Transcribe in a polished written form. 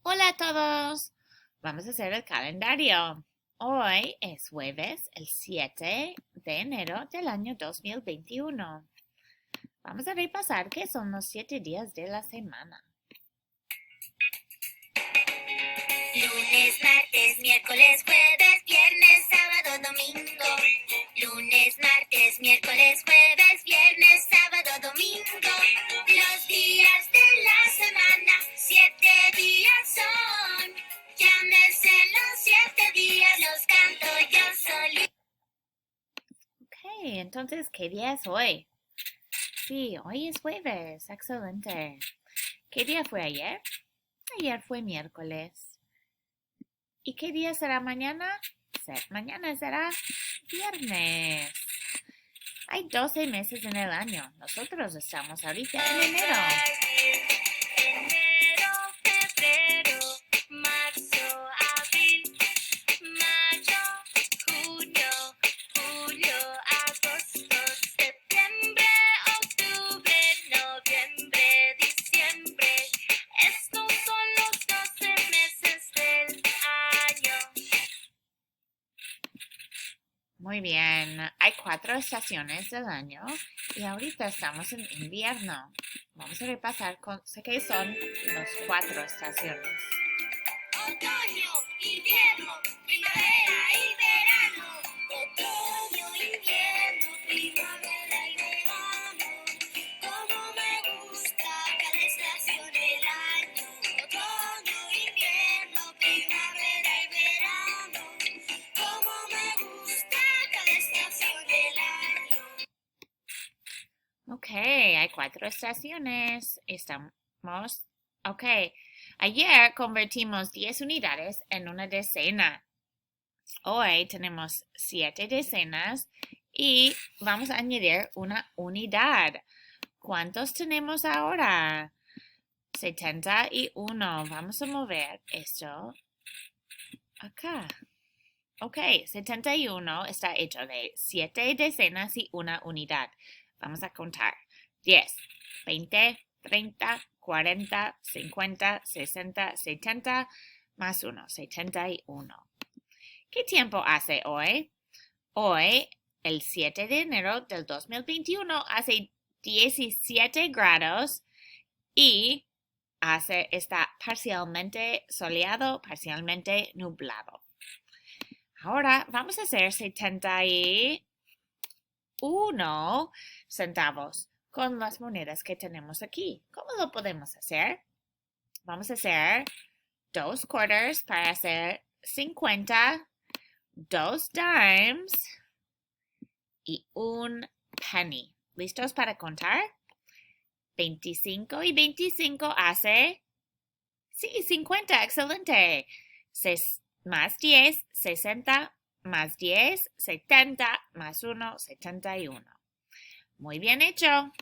Hola a todos. Vamos a hacer el calendario. Hoy es jueves, el 7 de enero del año 2021. Vamos a repasar qué son los 7 días de la semana. Lunes, martes, miércoles, jueves, viernes, sábado, domingo. Lunes, martes, miércoles, jueves, viernes, sábado, domingo. Los días de la semana, 7 días son. Llámese los 7 días, los canto yo solito. Ok, entonces, ¿qué día es hoy? Sí, hoy es jueves. Excelente. ¿Qué día fue ayer? Ayer fue miércoles. ¿Y qué día será mañana? Mañana será viernes. Hay 12 meses en el año. Nosotros estamos ahorita en enero. Enero, febrero, marzo, abril, mayo, junio, julio, agosto, septiembre, octubre, noviembre, diciembre. Estos son los 12 meses del año. Muy bien, hay 4 estaciones del año y ahorita estamos en invierno. Vamos a repasar qué son las 4 estaciones. Otoño, invierno, primavera y verano. Otoño, invierno, primavera y verano. Como me gusta cada estación del año. Otoño, invierno, primavera y verano. Como me gusta cada estación del año. Ok, hay 4 estaciones. Ok, ayer convertimos 10 unidades en una decena. Hoy tenemos 7 decenas y vamos a añadir una unidad. ¿Cuántos tenemos ahora? 71. Vamos a mover esto acá. Ok, 71 está hecho de 7 decenas y una unidad. Vamos a contar. 10, 20, 30, 40, 50, 60, 70, más 1, 71. ¿Qué tiempo hace hoy? Hoy, el 7 de enero del 2021, hace 17 grados y está parcialmente soleado, parcialmente nublado. Ahora vamos a hacer 71 centavos con las monedas que tenemos aquí. ¿Cómo lo podemos hacer? Vamos a hacer 2 quarters para hacer 50, 2 dimes y un penny. ¿Listos para contar? 25 y 25 hace... Sí, 50, excelente. Más 10, 60, más 10, 70, más 1, 71. Muy bien hecho.